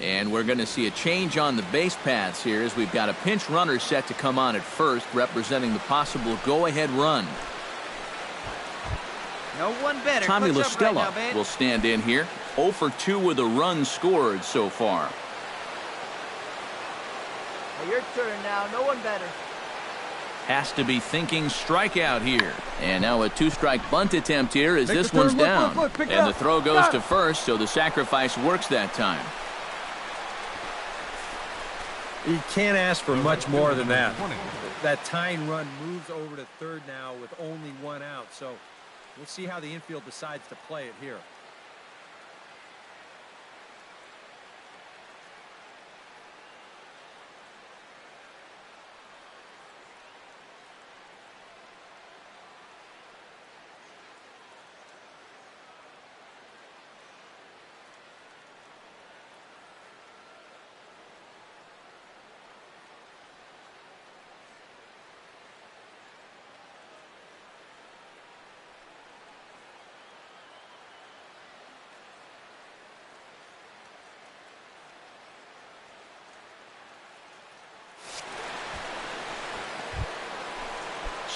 And we're going to see a change on the base paths here as we've got a pinch runner set to come on at first, representing the possible go-ahead run. No one better. Tommy Puts up right LaStella now, will stand in here. 0 for 2 with a run scored so far. Your turn now. No one better. Has to be thinking strikeout here. And now a 2-strike bunt attempt here as this one's down. And the throw goes to first, so the sacrifice works that time. You can't ask for much more than that. That tying run moves over to third now with only 1 out. So we'll see how the infield decides to play it here.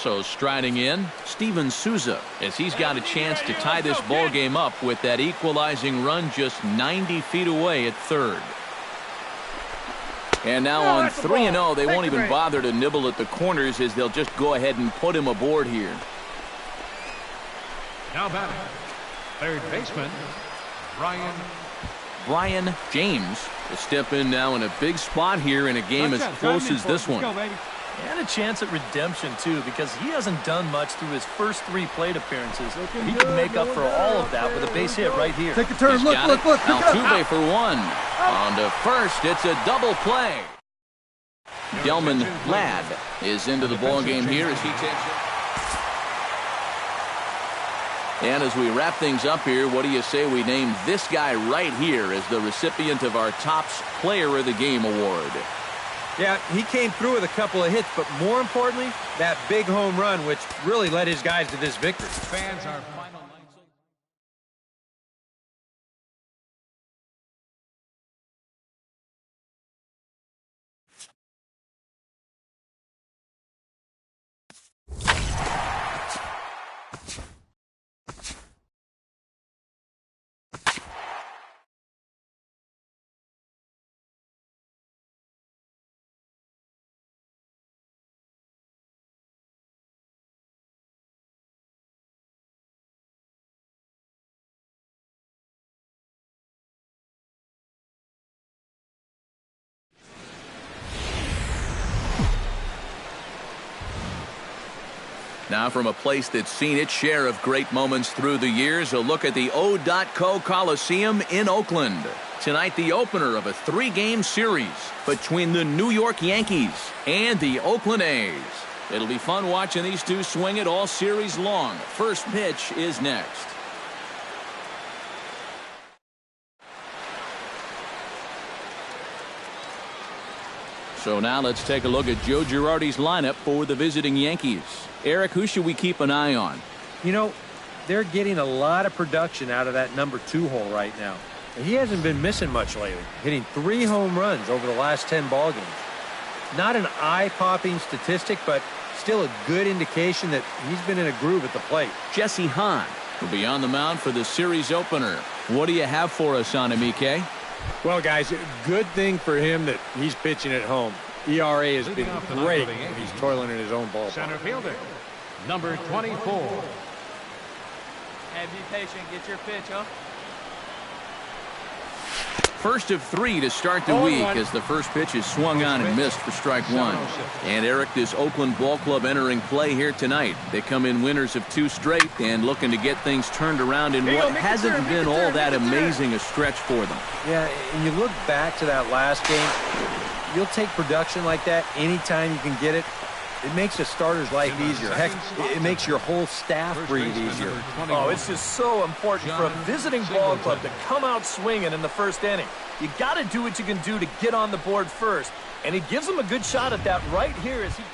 So striding in, Steven Souza, as he's got a chance to tie this ball game up with that equalizing run just 90 feet away at third. And now on 3-0, they won't even bother to nibble at the corners as they'll just go ahead and put him aboard here. Now batting, third baseman, Brian James will step in now in a big spot here in a game as close as this one. And a chance at redemption, too, because he hasn't done much through his first 3 plate appearances. He could make up for all of that with a base hit right here. Take a turn. Look. Altuve for 1. On to first. It's a double play. Delman Ladd is into the ball game here as he takes it. And as we wrap things up here, what do you say we name this guy right here as the recipient of our Topps Player of the Game award? Yeah, he came through with a couple of hits, but more importantly, that big home run, which really led his guys to this victory. Fans are final. Now from a place that's seen its share of great moments through the years, a look at the O.Co Coliseum in Oakland. Tonight, the opener of a 3-game series between the New York Yankees and the Oakland A's. It'll be fun watching these two swing it all series long. First pitch is next. So now let's take a look at Joe Girardi's lineup for the visiting Yankees. Eric, who should we keep an eye on? You know, they're getting a lot of production out of that number 2 hole right now. He hasn't been missing much lately, hitting 3 home runs over the last 10 ball games. Not an eye-popping statistic, but still a good indication that he's been in a groove at the plate. Jesse Hahn will be on the mound for the series opener. What do you have for us on him, EK? Well, guys, good thing for him that he's pitching at home. ERA has been great when he's toiling in his own ballpark. Center fielder, number 24. Hey, be patient. Get your pitch, huh? First of 3 to start the week as the first pitch is swung on and missed for strike 1. And Eric, this Oakland ball club entering play here tonight. They come in winners of 2 straight and looking to get things turned around in what hasn't been all that amazing a stretch for them. Yeah, and you look back to that last game, you'll take production like that anytime you can get it. It makes a starter's life easier. Heck, it makes your whole staff breathe easier. Oh, it's just so important for a visiting ball club to come out swinging in the first inning. You got to do what you can do to get on the board first, and he gives them a good shot at that right here as he kicks.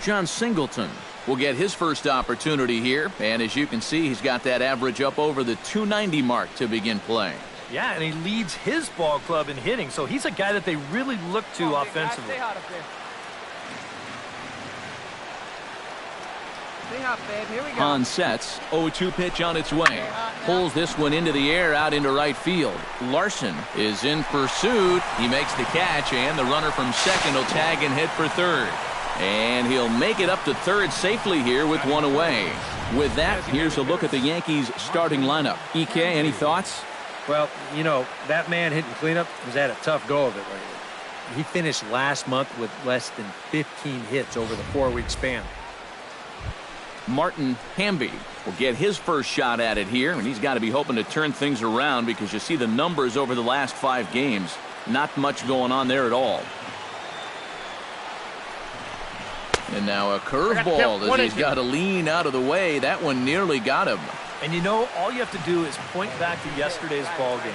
John Singleton will get his first opportunity here, and as you can see, he's got that average up over the 290 mark to begin playing. Yeah, and he leads his ball club in hitting, so he's a guy that they really look to offensively. Stay hot up there. Stay hot, babe. Here we go. On sets, 0-2 pitch on its way. Pulls this one into the air out into right field. Larson is in pursuit. He makes the catch, and the runner from second will tag and hit for third. And he'll make it up to third safely here with one away. With that, here's a look at the Yankees' starting lineup. EK, any thoughts? Well, you know, that man hitting cleanup has had a tough go of it lately. He finished last month with less than 15 hits over the 4-week span. Martin Hamby will get his first shot at it here, and he's got to be hoping to turn things around because you see the numbers over the last 5 games. Not much going on there at all. And now a curveball as he's got to lean out of the way. That one nearly got him. And you know, all you have to do is point back to yesterday's ball game.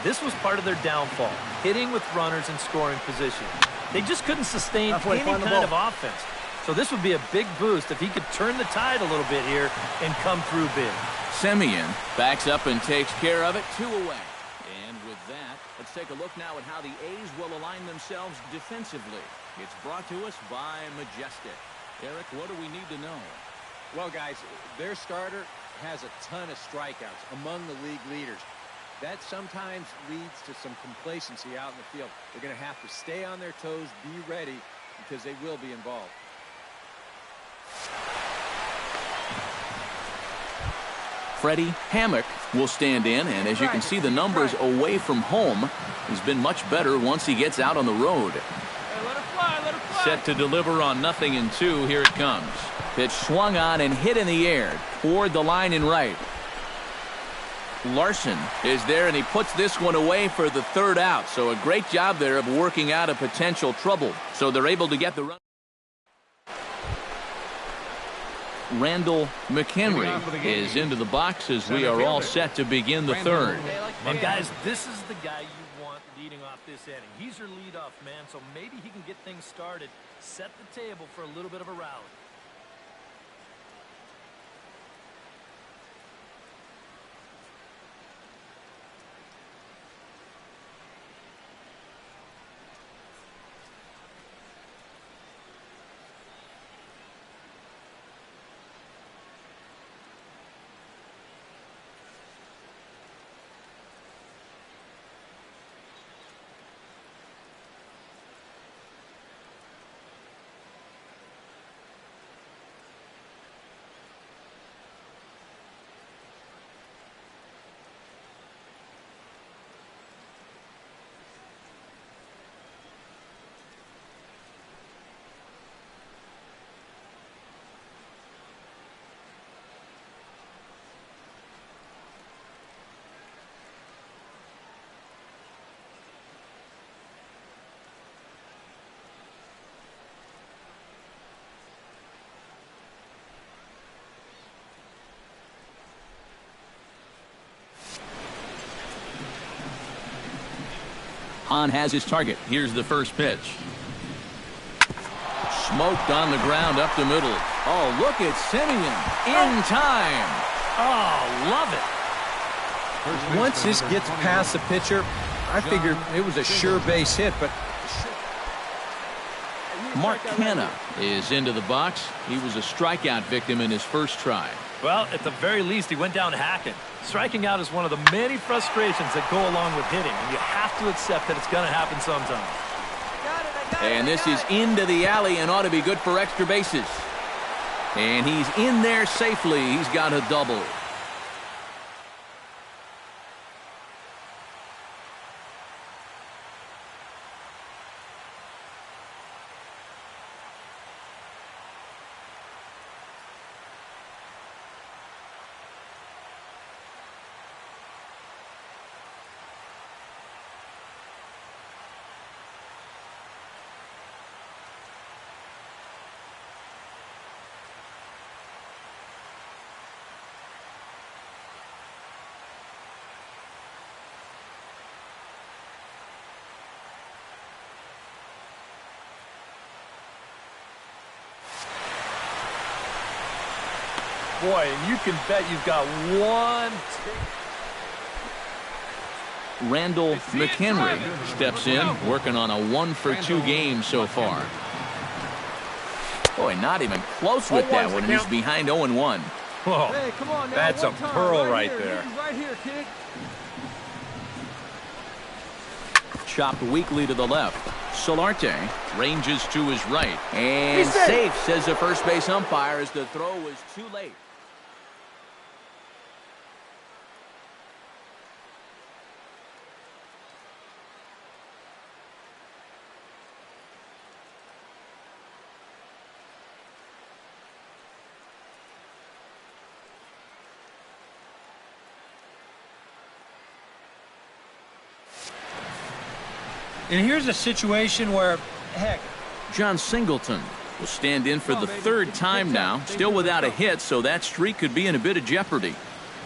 This was part of their downfall, hitting with runners in scoring position. They just couldn't sustain any kind of offense. So this would be a big boost if he could turn the tide a little bit here and come through big. Semien backs up and takes care of it. 2 away. And with that, let's take a look now at how the A's will align themselves defensively. It's brought to us by Majestic. Eric, what do we need to know? Well, guys, their starter has a ton of strikeouts among the league leaders. That sometimes leads to some complacency out in the field. They're going to have to stay on their toes, be ready, because they will be involved. Freddie Hammock will stand in, and as you can see, the numbers away from home has been much better once he gets out on the road. Hey, let it fly, let it fly. Set to deliver on 0-2. Here it comes. Pitch swung on and hit in the air toward the line in right. Larson is there, and he puts this one away for the third out. So a great job there of working out a potential trouble. So they're able to get the run. Randall McHenry is into the box as we are all set to begin the third. And guys, this is the guy you want leading off this inning. He's your leadoff man, so maybe he can get things started, set the table for a little bit of a rally. Hahn has his target. Here's the first pitch. Smoked on the ground up the middle. Oh, look at Semien in time. Oh, love it. Once this gets past the pitcher, I figured it was a sure base hit, but Mark Canha is into the box. He was a strikeout victim in his first try. Well, at the very least, he went down hacking. Striking out is one of the many frustrations that go along with hitting, and you have to accept that it's going to happen sometimes. And this is into the alley and ought to be good for extra bases. And he's in there safely. He's got a double. Boy, and you can bet you've got one. Randall McHenry steps in, working on a 1-for-2 game so far. Boy, not even close with that one, and he's behind 0-1. Whoa, Hey, come on now, that's a one time, pearl right here. there. This is right here, kid. Chopped weakly to the left. Solarte ranges to his right. And safe, says the first base umpire, as the throw was too late. And here's a situation where, heck, John Singleton will stand in for the third time now, still without a hit, so that streak could be in a bit of jeopardy.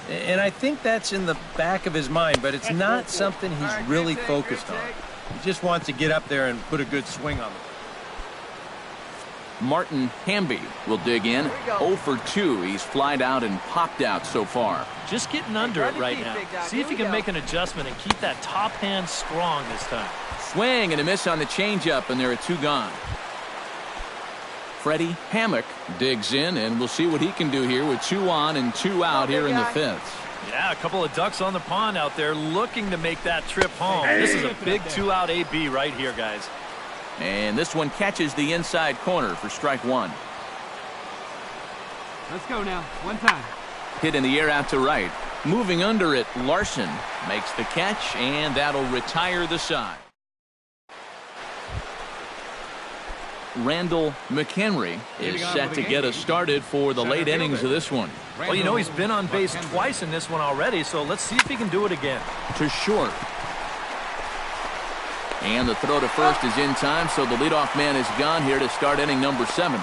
and I think that's in the back of his mind, but it's not something he's really focused on. He just wants to get up there and put a good swing on it. Martin Hamby will dig in. 0-for-2. He's flied out and popped out so far. Just getting under it right now. See if he can make an adjustment and keep that top hand strong this time. Swing and a miss on the changeup, and there are 2 gone. Freddie Hammock digs in, and we'll see what he can do here with 2 on and 2 out here in the 5th. Yeah, a couple of ducks on the pond out there looking to make that trip home. This is a big 2-out AB right here, guys. And this one catches the inside corner for strike 1. Let's go now. One time. Hit in the air out to right. Moving under it, Larson makes the catch, and that'll retire the side. Randall McHenry is set to get us started for the late innings of this one. Well, you know, he's been on base twice in this one already, so let's see if he can do it again. To short. And the throw to first is in time, so the leadoff man is gone here to start inning number 7.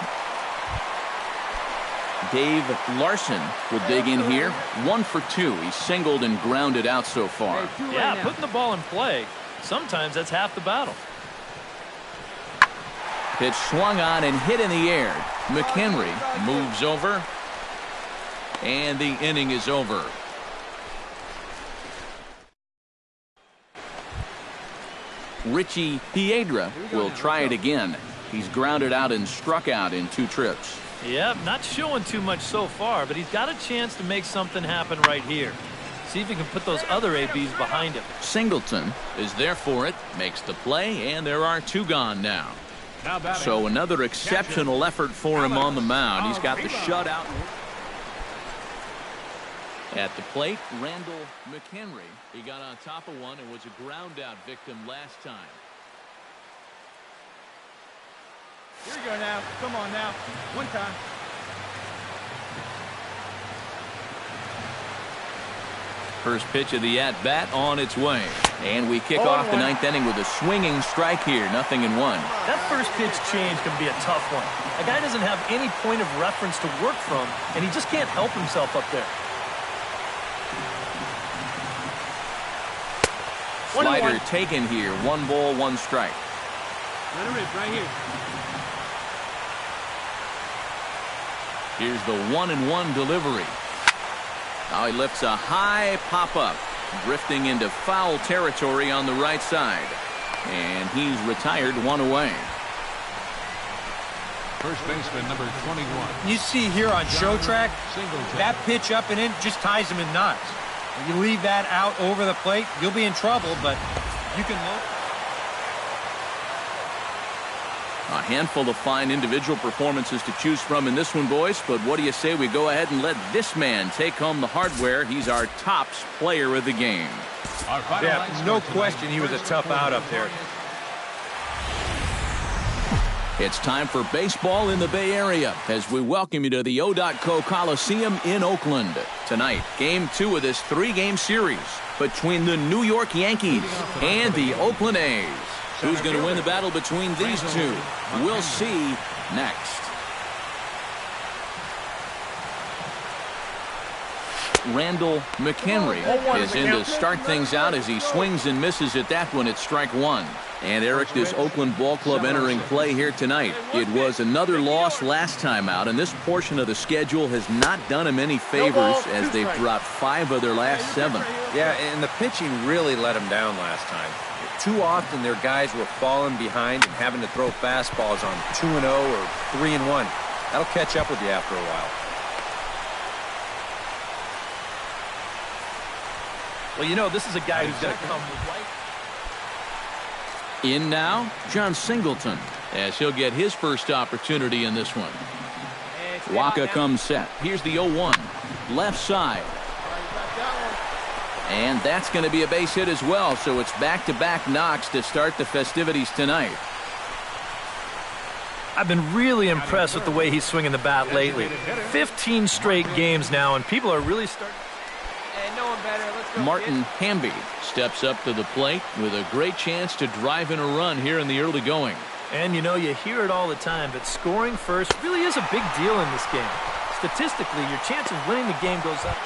Dave Larson will dig in here. 1-for-2. He's singled and grounded out so far. Yeah, putting the ball in play, sometimes that's half the battle. Pitch swung on and hit in the air. McHenry moves over, and the inning is over. Richie Piedra will try it again. He's grounded out and struck out in 2 trips. Yep, not showing too much so far, but he's got a chance to make something happen right here. See if he can put those other ABs behind him. Singleton is there for it, makes the play, and there are 2 gone now. So another exceptional effort for him on the mound. He's got the shutout. At the plate, Randall McHenry. He got on top of one and was a ground out victim last time. Here we go now. Come on now. One time. First pitch of the at-bat on its way. And we kick off the 9th inning with a swinging strike here. 0-1. That first pitch change can be a tough one. A guy doesn't have any point of reference to work from, and he just can't help himself up there. Slider taken here. 1 ball, 1 strike. Let it rip right here. Here's the 1-1 delivery. Now he lifts a high pop-up, drifting into foul territory on the right side. And he's retired 1 away. First baseman number 21. You see here on show track, that pitch up and in just ties him in knots. When you leave that out over the plate, you'll be in trouble, but you can look. A handful of fine individual performances to choose from in this one, boys. But what do you say we go ahead and let this man take home the hardware? He's our tops player of the game. Yeah, no question he was a tough out up there. It's time for baseball in the Bay Area as we welcome you to the O.co Coliseum in Oakland. Tonight, Game 2 of this 3-game series between the New York Yankees and the Oakland A's. Who's going to win the battle between these two? We'll see next. Randall McHenry is in to start things out as he swings and misses at that one at strike 1. And Eric, this Oakland ball club entering play here tonight. It was another loss last time out, and this portion of the schedule has not done them any favors as they've dropped 5 of their last 7. Yeah, and the pitching really let them down last time. Too often their guys were falling behind and having to throw fastballs on 2-0 or 3-1. That'll catch up with you after a while. Well, you know, this is a guy who's going to come right. In now, John Singleton, as he'll get his first opportunity in this one. Waka comes set. Here's the 0-1. Left side. And that's going to be a base hit as well, so it's back-to-back knocks to start the festivities tonight. I've been really impressed with the way he's swinging the bat lately. 15 straight games now, and people are really starting. Hey, no one better. Let's go. Martin Hamby steps up to the plate with a great chance to drive in a run here in the early going. And you know, you hear it all the time, but scoring first really is a big deal in this game. Statistically, your chance of winning the game goes up.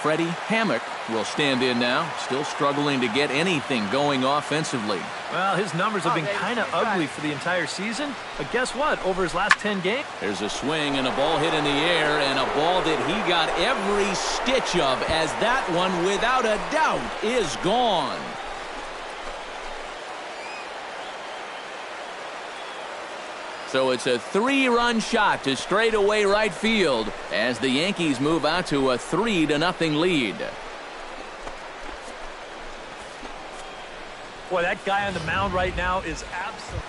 Freddie Hammock will stand in now, still struggling to get anything going offensively. Well, his numbers have been kind of ugly for the entire season, but guess what? Over his last 10 games, there's a swing and a ball hit in the air, and a ball that he got every stitch of, as that one, without a doubt, is gone. So it's a 3-run shot to straightaway right field as the Yankees move out to a 3-0 lead. boy, that guy on the mound right now is absolutely.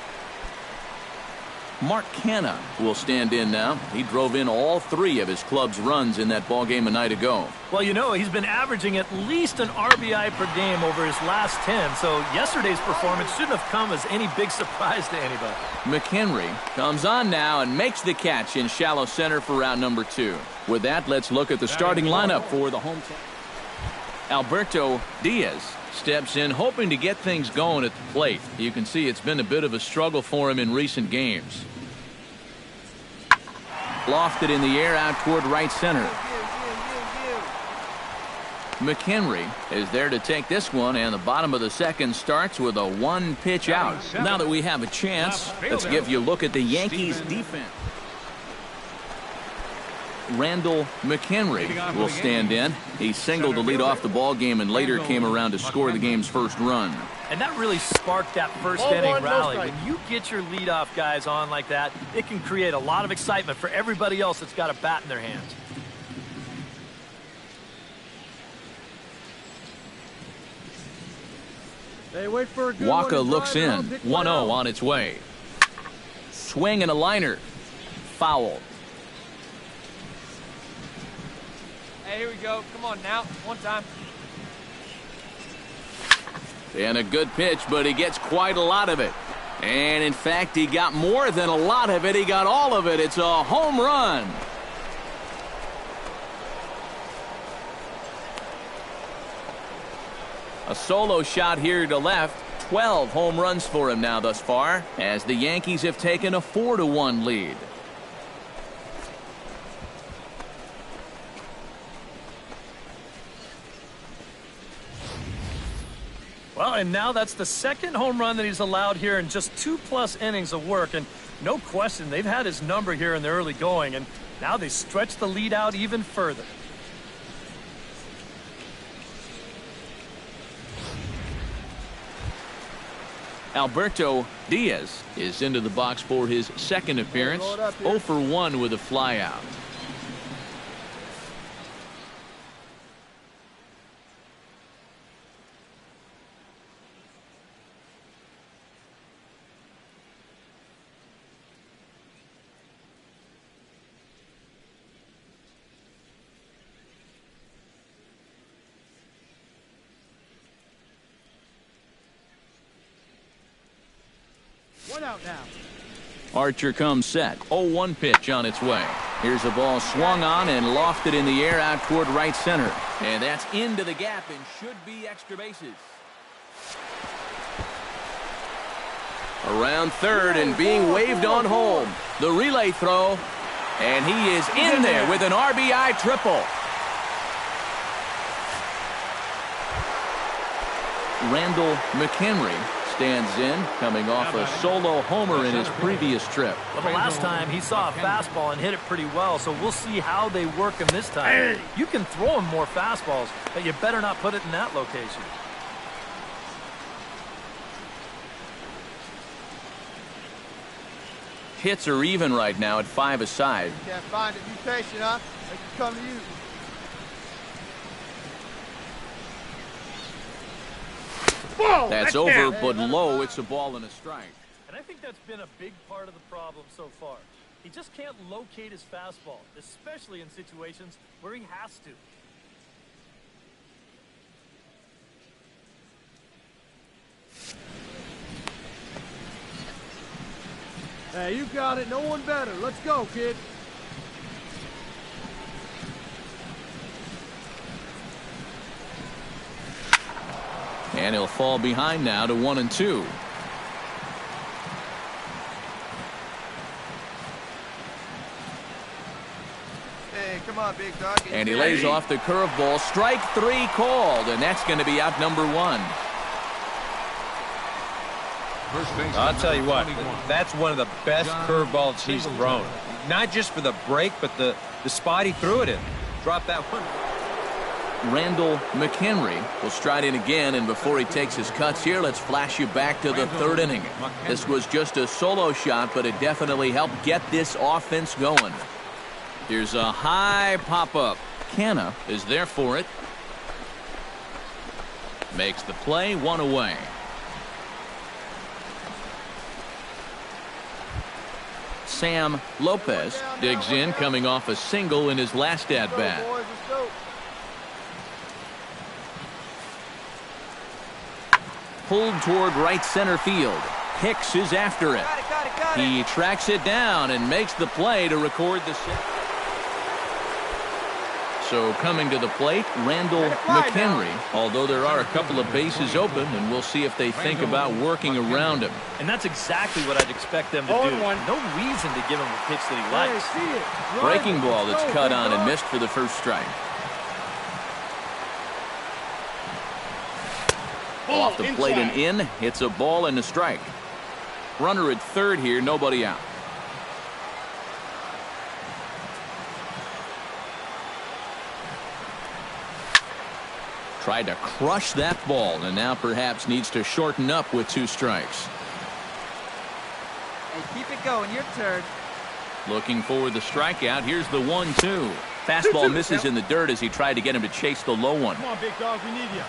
Mark Canha will stand in now. He drove in all 3 of his club's runs in that ball game a night ago. Well, you know, he's been averaging at least an RBI per game over his last 10, so yesterday's performance shouldn't have come as any big surprise to anybody. McHenry comes on now and makes the catch in shallow center for round number 2. With that, let's look at the starting lineup for the home team. Alberto Diaz steps in, hoping to get things going at the plate. You can see it's been a bit of a struggle for him in recent games. Lofted in the air out toward right center. McHenry is there to take this one, and the bottom of the second starts with a 1-pitch out. Now that we have a chance, let's give you a look at the Yankees defense. Randall McHenry will stand in. He singled to lead off the ball game and later came around to score the game's first run. And that really sparked that first inning rally. When you get your leadoff guys on like that, it can create a lot of excitement for everybody else that's got a bat in their hands. Hey, wait for a good Waka one, looks in. 1-0 on its way. Swing and a liner. Foul. Hey, here we go. Come on now. One time. And a good pitch, but he gets quite a lot of it. And in fact, he got more than a lot of it. He got all of it. It's a home run. A solo shot here to left. 12 home runs for him now thus far, as the Yankees have taken a 4-1 lead. Well, and now that's the second home run that he's allowed here in just 2+ innings of work. And no question, they've had his number here in the early going, and now they stretch the lead out even further. Alberto Diaz is into the box for his second appearance. 0 for 1 with a flyout. One out now. Archer comes set. 0-1 pitch on its way. Here's a ball swung on and lofted in the air out toward right center. And that's into the gap and should be extra bases. Around third and being waved on home. The relay throw. And he is in there with an RBI triple. Randall McHenry stands in, coming off a solo homer in his previous trip. Well, the last time he saw a fastball and hit it pretty well, so we'll see how they work him this time. You can throw him more fastballs, but you better not put it in that location. Hits are even right now at 5 aside. Can't find it. Be patient, huh? They can come to you. Whoa, that's over, but low. It's a ball and a strike. And I think that's been a big part of the problem so far. He just can't locate his fastball, especially in situations where he has to. Hey, you got it. No one better. Let's go, kid. And he'll fall behind now to 1-2. Hey, come on, big dog. And he lays off the curveball. Strike 3 called, and that's going to be out number 1. I'll tell you what, that's one of the best curveballs he's thrown. Not just for the break, but the spot he threw it in. Drop that one. Randall McHenry will stride in again, and before he takes his cuts here, let's flash you back to the 3rd inning. This was just a solo shot, but it definitely helped get this offense going. Here's a high pop-up. Canna is there for it. Makes the play, 1 away. Sam Lopez digs in, coming off a single in his last at-bat. Pulled toward right center field. Hicks is after it. He tracks it down and makes the play to record the set. So coming to the plate, Randall McHenry, although there are a couple of bases open, and we'll see if they think about working around him. And that's exactly what I'd expect them to do. No reason to give him the pitch that he likes. Breaking ball that's cut on and missed for the first strike. Off the plate and in. It's a ball and a strike. Runner at 3rd here, nobody out. Tried to crush that ball, and now perhaps needs to shorten up with 2 strikes. Hey, keep it going. Your turn. Looking for the strikeout. Here's the 1-2. Fastball misses in the dirt as he tried to get him to chase the low one. Come on, big dog. We need you.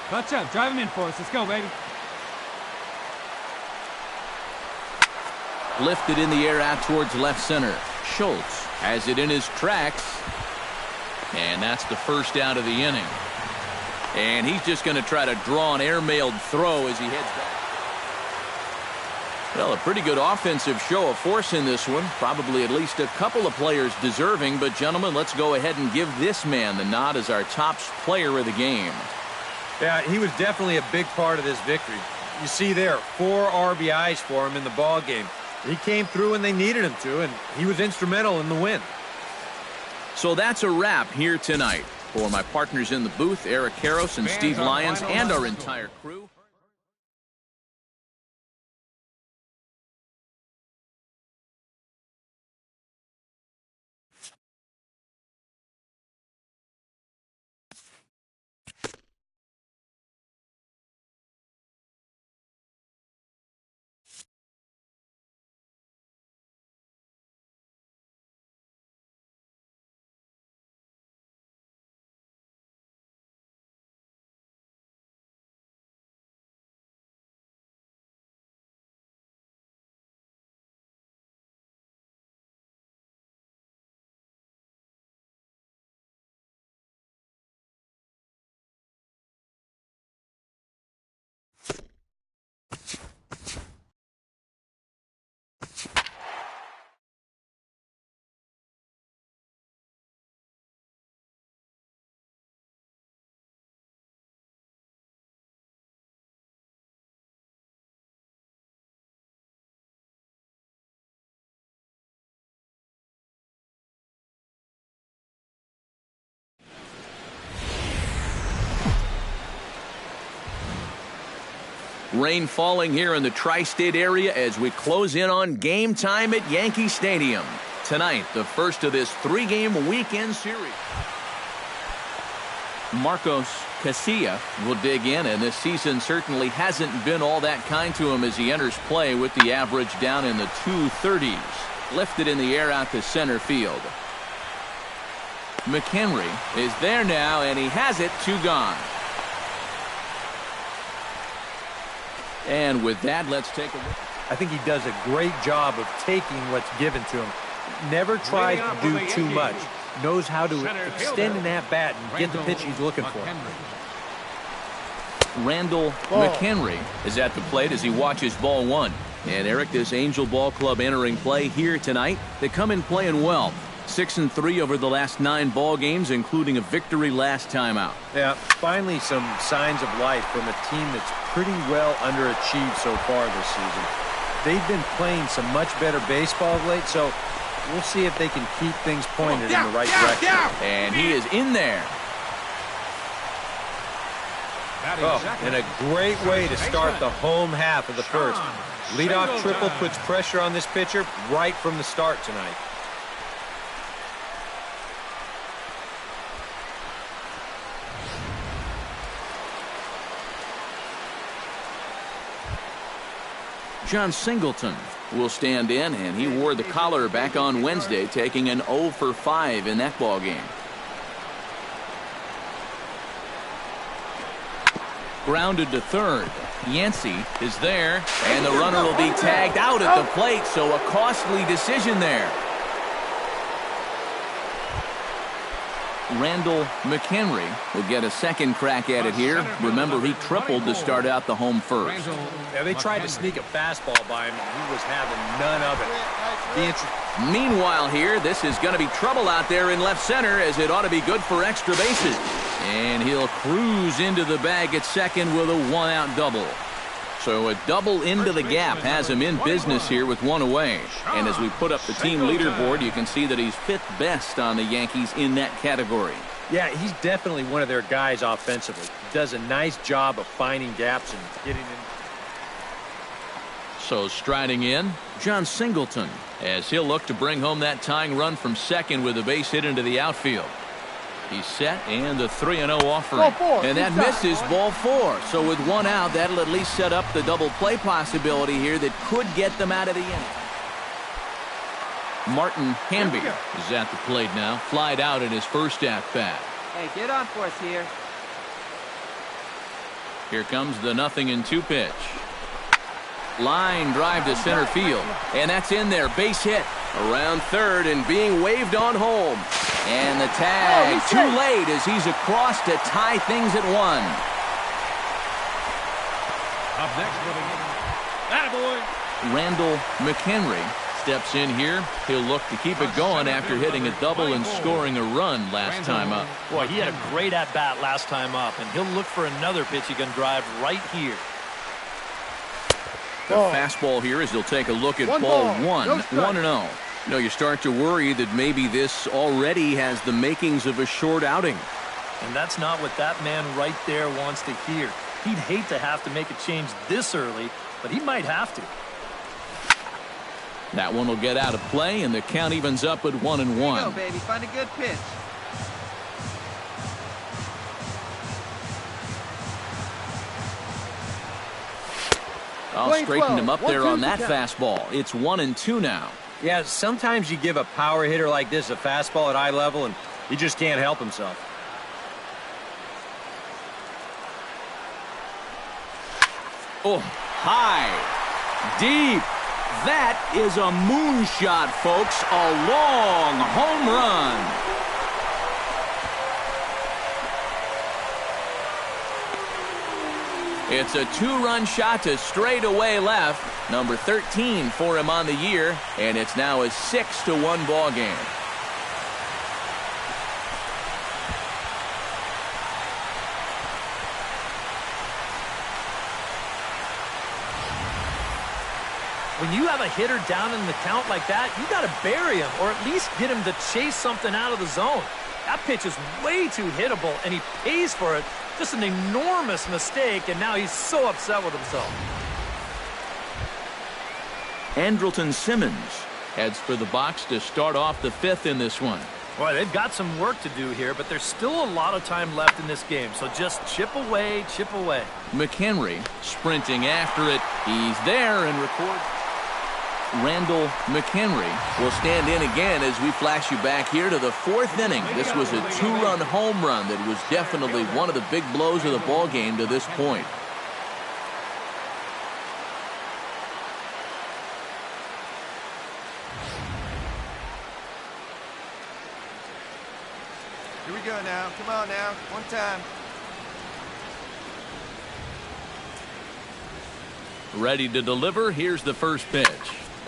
Clutch up. Drive him in for us. Let's go, baby. Lifted in the air out towards left center. Schultz has it in his tracks. And that's the first out of the inning. And he's just going to try to draw an airmailed throw as he heads back. Well, a pretty good offensive show of force in this one. Probably at least a couple of players deserving. But, gentlemen, let's go ahead and give this man the nod as our top player of the game. Yeah, he was definitely a big part of this victory. You see there, 4 RBIs for him in the ball game. He came through when they needed him to, and he was instrumental in the win. So that's a wrap here tonight. For my partners in the booth, Eric Karros and Steve Lyons, and our entire crew. Rain falling here in the tri-state area as we close in on game time at Yankee Stadium. Tonight, the first of this 3-game weekend series. Marcos Casilla will dig in, and this season certainly hasn't been all that kind to him as he enters play with the average down in the 230s. Lifted in the air out to center field. McHenry is there now, and he has it, 2 gone. And with that, let's take a look. I think he does a great job of taking what's given to him. Never tries to do too much. Knows how to extend an at-bat and get the pitch he's looking for. Randall McHenry is at the plate as he watches ball 1. And Eric, this Angel Ball Club entering play here tonight. They come in playing well. 6-3 over the last 9 ball games, including a victory last time out. Yeah, finally some signs of life from a team that's pretty well underachieved so far this season. They've been playing some much better baseball of late, so we'll see if they can keep things pointed in the right direction. And he is in there. Oh, and a great way to start the home half of the first. Leadoff triple puts pressure on this pitcher right from the start tonight. John Singleton will stand in, and he wore the collar back on Wednesday, taking an 0 for 5 in that ball game. Grounded to third. Yancey is there, and the runner will be tagged out at the plate, so a costly decision there. Randall McHenry will get a second crack at it here. Remember, he tripled to start out the home first. Yeah, they tried to sneak a fastball by him, and he was having none of it. Meanwhile here, this is going to be trouble out there in left center, as it ought to be good for extra bases. And he'll cruise into the bag at second with a 1-out double. So a double into the gap has him in business here with 1 away. And as we put up the team leaderboard, you can see that he's 5th best on the Yankees in that category. Yeah, he's definitely one of their guys offensively. Does a nice job of finding gaps and getting in. So striding in, John Singleton, as he'll look to bring home that tying run from second with a base hit into the outfield. He's set, and the 3-0 offering. And that misses ball 4. So with 1 out, that'll at least set up the double play possibility here that could get them out of the inning. Martin Hamby is at the plate now. Flied out in his first at-bat. Hey, get on for us here. Here comes the 0-2 pitch. Line drive to center field. And that's in there. Base hit. Around third and being waved on home. And the tag too late as he's across to tie things at 1. Up next for the game. Attaboy. Randall McHenry steps in here. He'll look to keep it going after hitting a double and scoring a run last time up. Boy, he had a great at-bat last time up, and he'll look for another pitch he can drive right here. The fastball here as he'll take a look at ball 1. 1-0. You know, you start to worry that maybe this already has the makings of a short outing. And that's not what that man right there wants to hear. He'd hate to have to make a change this early, but he might have to. That one will get out of play, and the count evens up at 1-1. Here you go, baby. Find a good pitch. I'll straighten him up there on that fastball. It's 1-2 now. Yeah, sometimes you give a power hitter like this a fastball at eye level, and he just can't help himself. Oh, high, deep. That is a moonshot, folks. A long home run. It's a 2-run shot to straightaway left. Number 13 for him on the year, and it's now a 6-1 ball game. When you have a hitter down in the count like that, you got to bury him or at least get him to chase something out of the zone. That pitch is way too hittable, and he pays for it. Just an enormous mistake, and now he's so upset with himself. Andrelton Simmons heads for the box to start off the fifth in this one. Boy, they've got some work to do here, but there's still a lot of time left in this game, so just chip away, chip away. McHenry sprinting after it. He's there and records. Randall McHenry will stand in again as we flash you back here to the fourth inning. This was a two-run home run that was definitely one of the big blows of the ball game to this point. Here we go now. Come on now. One time. Ready to deliver. Here's the first pitch.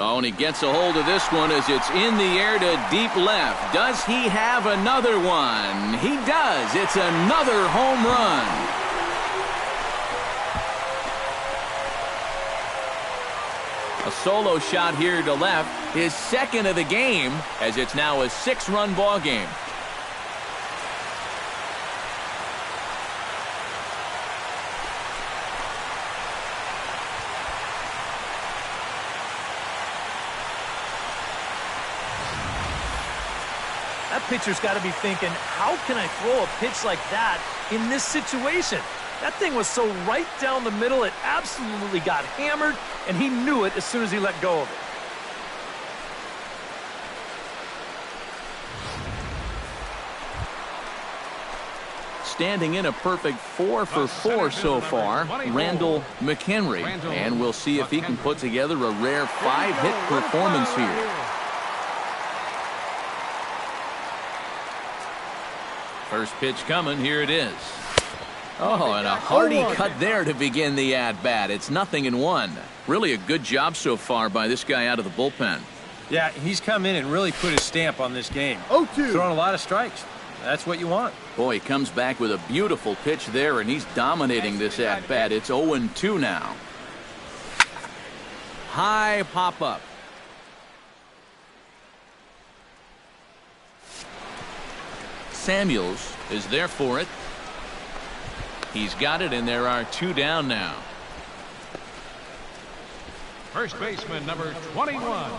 Oh, and he gets a hold of this one as it's in the air to deep left. Does he have another one? He does. It's another home run. A solo shot here to left. His second of the game as it's now a six-run ball game. That pitcher's got to be thinking, how can I throw a pitch like that in this situation? That thing was so right down the middle, it absolutely got hammered, and he knew it as soon as he let go of it. Standing in a perfect 4 for 4 so far, Randall McHenry. And we'll see if he can put together a rare 5-hit performance here. First pitch coming, here it is. Oh, and a hearty cut there to begin the at-bat. It's 0-1. Really a good job so far by this guy out of the bullpen. Yeah, he's come in and really put his stamp on this game. 0-2. Throwing a lot of strikes. That's what you want. Boy, he comes back with a beautiful pitch there, and he's dominating this at-bat. It's 0-2 now. High pop-up. Samuels is there for it. He's got it, and there are two down now. First baseman, number 21.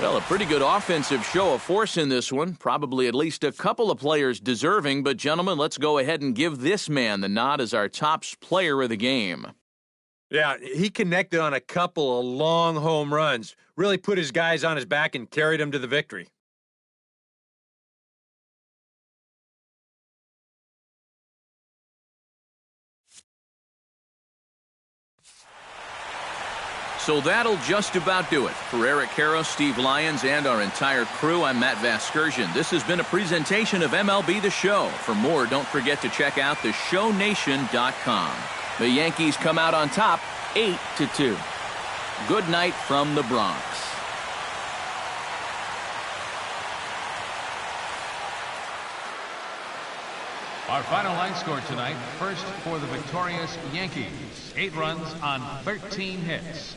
Well, a pretty good offensive show of force in this one. Probably at least a couple of players deserving. But, gentlemen, let's go ahead and give this man the nod as our top player of the game. Yeah, he connected on a couple of long home runs. Really put his guys on his back and carried them to the victory. So that'll just about do it. For Eric Karros, Steve Lyons, and our entire crew, I'm Matt Vasgersian. This has been a presentation of MLB The Show. For more, don't forget to check out theshownation.com. The Yankees come out on top, 8-2. Good night from the Bronx. Our final line score tonight, first for the victorious Yankees. 8 runs on 13 hits.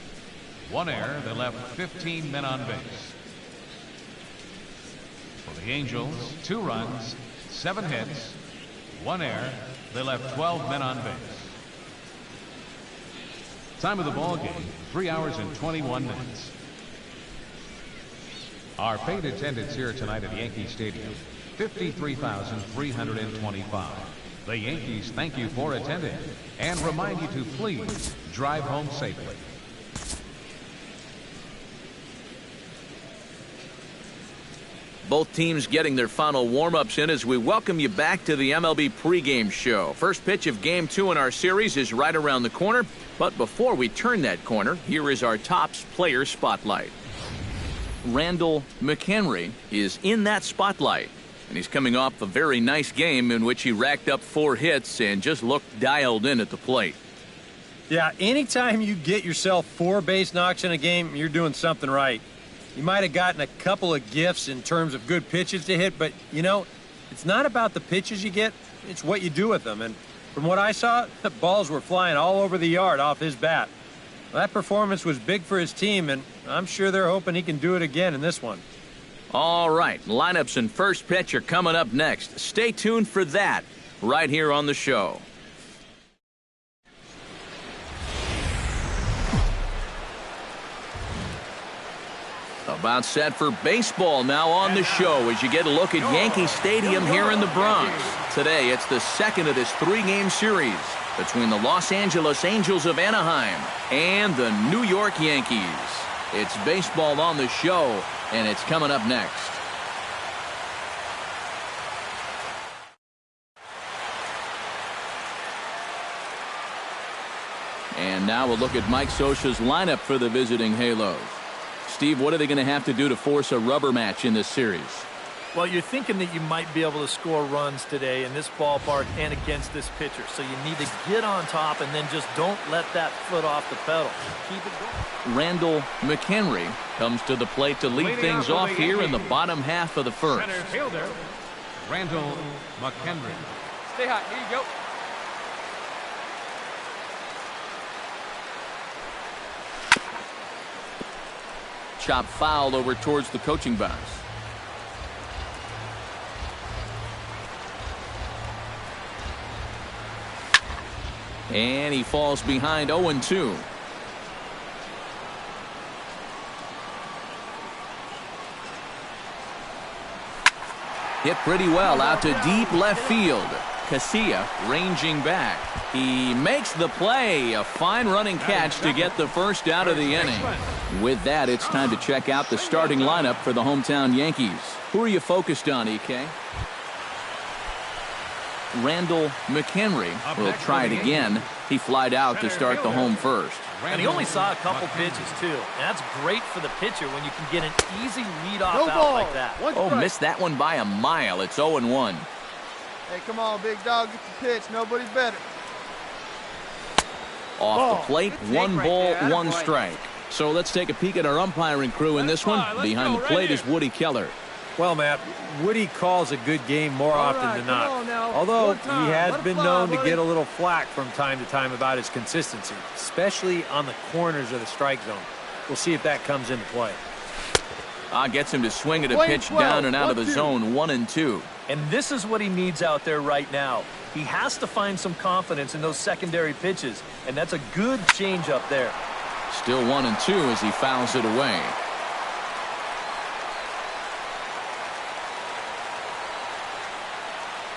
1 error, they left 15 men on base. For the Angels, 2 runs, 7 hits, 1 error, they left 12 men on base. Time of the ball game, 3 hours and 21 minutes. Our paid attendance here tonight at Yankee Stadium, 53,325. The Yankees thank you for attending and remind you to please drive home safely. Both teams getting their final warm-ups in as we welcome you back to the MLB pregame show. First pitch of Game 2 in our series is right around the corner. But before we turn that corner, here is our Topps player spotlight. Randall McHenry is in that spotlight. And he's coming off a very nice game in which he racked up 4 hits and just looked dialed in at the plate. Yeah, anytime you get yourself 4 base knocks in a game, you're doing something right. He might have gotten a couple of gifts in terms of good pitches to hit, but, you know, it's not about the pitches you get, it's what you do with them. And from what I saw, the balls were flying all over the yard off his bat. That performance was big for his team, and I'm sure they're hoping he can do it again in this one. All right, lineups and first pitch are coming up next. Stay tuned for that right here on the show. About set for baseball now on the show as you get a look at Yankee Stadium here in the Bronx. Today, it's the second of this three-game series between the Los Angeles Angels of Anaheim and the New York Yankees. It's baseball on the show, and it's coming up next. And now we'll look at Mike Scioscia's lineup for the visiting Halos. Steve, what are they going to have to do to force a rubber match in this series? Well, you're thinking that you might be able to score runs today in this ballpark and against this pitcher. So you need to get on top and then just don't let that foot off the pedal. Keep it going. Randall McHenry comes to the plate to lead things off here in the bottom half of the first. Center fielder, Randall McHenry. Stay hot. Here you go. Chop foul over towards the coaching box. And he falls behind 0-2. Hit pretty well out to deep left field. Casilla ranging back. He makes the play. A fine running catch to get the first out of the inning. With that, it's time to check out the starting lineup for the hometown Yankees. Who are you focused on, EK? Randall McHenry will try it again. He flied out to start the home first. And he only saw a couple pitches, too. And that's great for the pitcher when you can get an easy leadoff out like that. Oh, missed that one by a mile. It's 0-1. Hey, come on, big dog. Get the pitch. Nobody's better. Off the plate, one ball, one strike. So let's take a peek at our umpiring crew in this one. Behind the plate is Woody Keller. Well, Matt, Woody calls a good game more often than not. Although he has been known to get a little flack from time to time about his consistency, especially on the corners of the strike zone. We'll see if that comes into play. Gets him to swing at a pitch down and out of the zone, 1-2. And this is what he needs out there right now. He has to find some confidence in those secondary pitches, and that's a good changeup there. Still 1-2 as he fouls it away.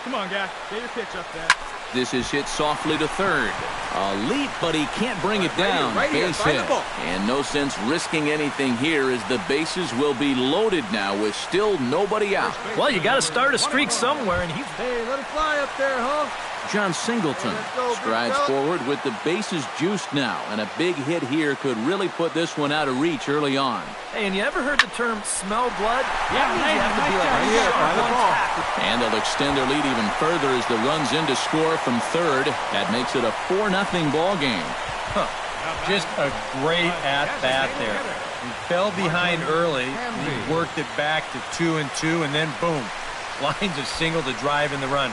Come on, guy. Get your pitch up there. This is hit softly to third. A leap, but he can't bring it down. Base hit. And no sense risking anything here as the bases will be loaded now with still nobody out. Well, you got to start a streak somewhere, and he's... Hey, let him fly up there, huh? John Singleton strides forward with the bases juiced now, and a big hit here could really put this one out of reach early on. Hey, and you ever heard the term smell blood? Yeah, you have to be like, right here, by the ball. And they'll extend their lead even further as the run's in to score from third. That makes it a 4-0 ball game. Just a great at-bat there. He fell behind early, he worked it back to 2-2, and then boom, lines a single to drive in the run.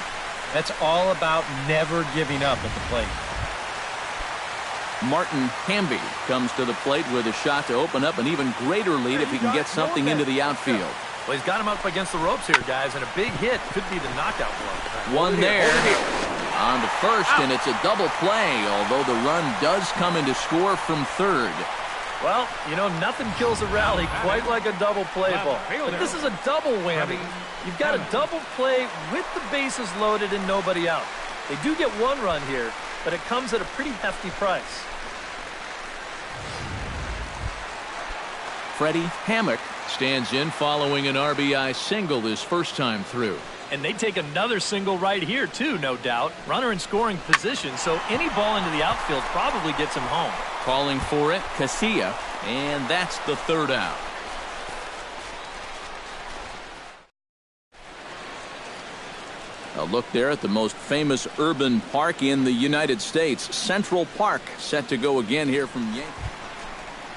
That's all about never giving up at the plate. Martin Hamby comes to the plate with a shot to open up an even greater lead if he can get something into the outfield. Well, he's got him up against the ropes here, guys, and a big hit could be the knockout blow. One there on to first, and it's a double play, although the run does come in to score from third. Well, you know, nothing kills a rally quite like a double play ball. But this is a double whammy. You've got a double play with the bases loaded and nobody out. They do get one run here, but it comes at a pretty hefty price. Freddie Hammock stands in following an RBI single this first time through. And they take another single right here, too, no doubt. Runner in scoring position, so any ball into the outfield probably gets him home. Calling for it, Casilla, and that's the third out. A look there at the most famous urban park in the United States, Central Park, set to go again here from Yankee.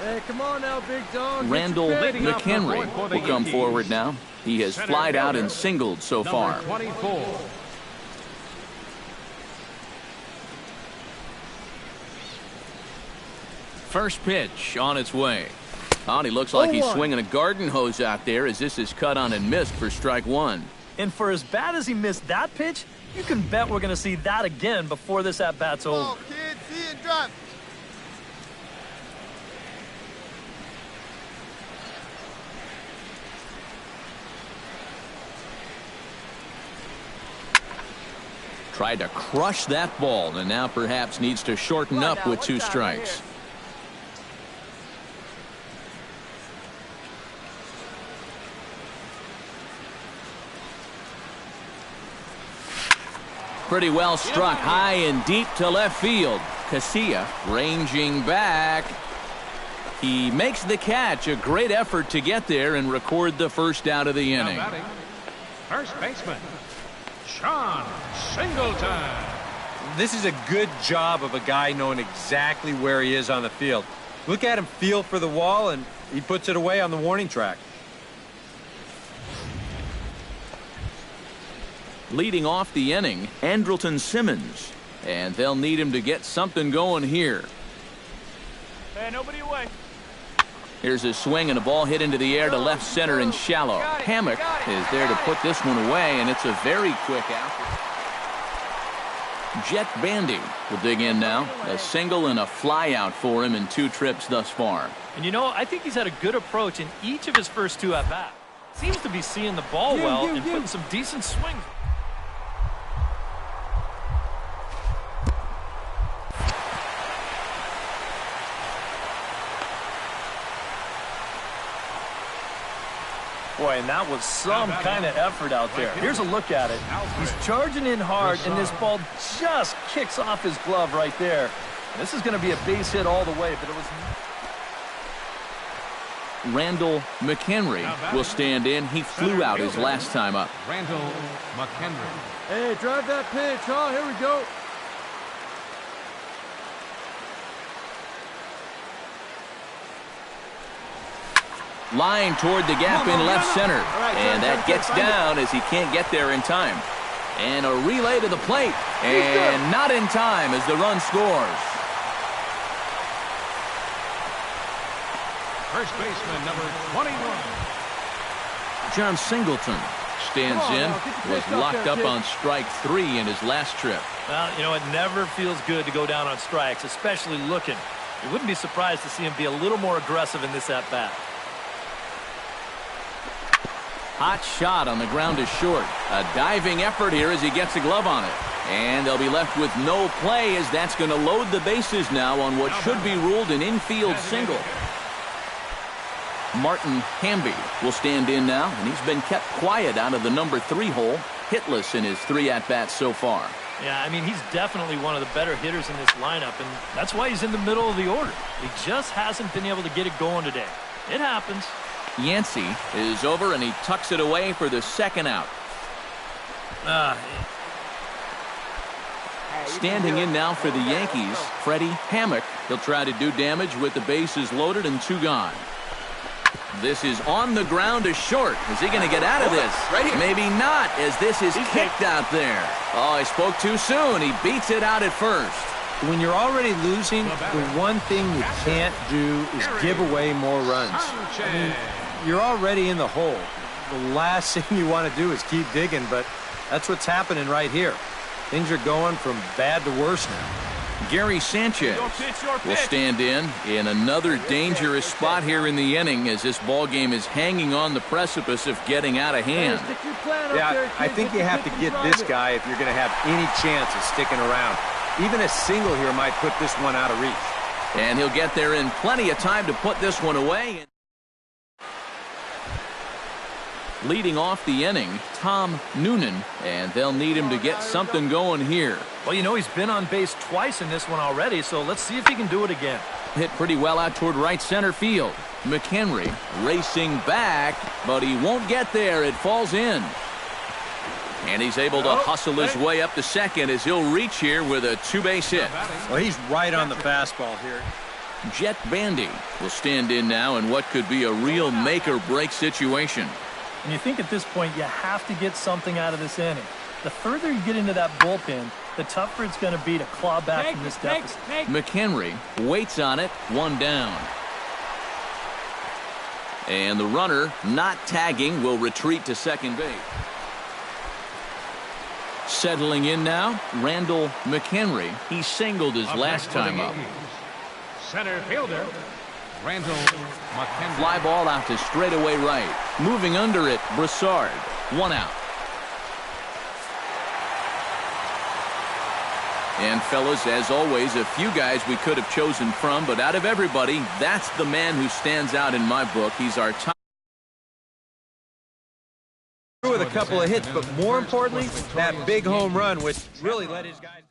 Hey, come on now, big dog. Randall McHenry will come forward now. He has flied out and singled so far. 24. First pitch on its way. Oh, and he looks like he's swinging a garden hose out there as this is cut on and missed for strike one. And for as bad as he missed that pitch, you can bet we're going to see that again before this at-bat's over. Oh, kid, see it drop. Tried to crush that ball and now perhaps needs to shorten up with 2 strikes. Pretty well struck high and deep to left field. Casilla ranging back. He makes the catch. A great effort to get there and record the first out of the inning. First baseman, Sean Singleton. This is a good job of a guy knowing exactly where he is on the field. Look at him feel for the wall, and he puts it away on the warning track. Leading off the inning, Andrelton Simmons. And they'll need him to get something going here. Hey, nobody away. Here's a swing and a ball hit into the air to left center and shallow. Hammock is there to put this one away, and it's a very quick out. Jet Bandy will dig in now. A single and a fly out for him in 2 trips thus far. And you know, I think he's had a good approach in each of his first 2 at-bats. Seems to be seeing the ball well and putting some decent swings. Boy, and that was some kind of effort out there. Here's a look at it. He's charging in hard, and this ball just kicks off his glove right there. And this is going to be a base hit all the way, but it was... Randall McHenry will stand in. He flew out his last time up. Randall McHenry. Hey, drive that pitch, huh? Here we go. Line toward the gap in left center. And that gets down as he can't get there in time. And a relay to the plate. And not in time as the run scores. First baseman, number 21. John Singleton stands in. Was locked up on strike 3 in his last trip. Well, you know, it never feels good to go down on strikes, especially looking. You wouldn't be surprised to see him be a little more aggressive in this at-bat. Hot shot on the ground is short. A diving effort here as he gets a glove on it. And they'll be left with no play as that's going to load the bases now on what should be ruled an infield single. Martin Hamby will stand in now, and he's been kept quiet out of the number 3 hole, hitless in his 3 at-bats so far. Yeah, I mean, he's definitely one of the better hitters in this lineup, and that's why he's in the middle of the order. He just hasn't been able to get it going today. It happens. Yancey is over, and he tucks it away for the second out. Standing in now for the Yankees, Freddie Hammock. He'll try to do damage with the bases loaded and 2 gone. This is on the ground to short. Is he going to get out of this? Maybe not, as this is kicked out there. Oh, he spoke too soon. He beats it out at first. When you're already losing, the one thing you can't do is give away more runs. I mean, you're already in the hole. The last thing you want to do is keep digging, but that's what's happening right here. Things are going from bad to worse now. Gary Sanchez will stand in another dangerous spot here in the inning as this ball game is hanging on the precipice of getting out of hand. Yeah, I think you have to get this guy if you're going to have any chance of sticking around. Even a single here might put this one out of reach. And he'll get there in plenty of time to put this one away. Leading off the inning, Tom Noonan, and they'll need him to get something going here. Well, you know, he's been on base twice in this one already, so let's see if he can do it again. Hit pretty well out toward right center field. McHenry racing back, but he won't get there. It falls in. And he's able to hustle his way up to second as he'll reach here with a 2-base hit. Well, he's right on the fastball here. Jet Bandy will stand in now in what could be a real make-or-break situation. And you think at this point you have to get something out of this inning. The further you get into that bullpen, the tougher it's going to be to claw back from this deficit. McHenry waits on it, 1 down. And the runner, not tagging, will retreat to second base. Settling in now, Randall McHenry. He singled his last time up. Center fielder, Randall McHenry. Fly ball out to straightaway right. Moving under it, Broussard. 1 out. And fellas, as always, a few guys we could have chosen from, but out of everybody, that's the man who stands out in my book. He's our top. With a couple of hits, but more importantly, that big home run, which really led his guys.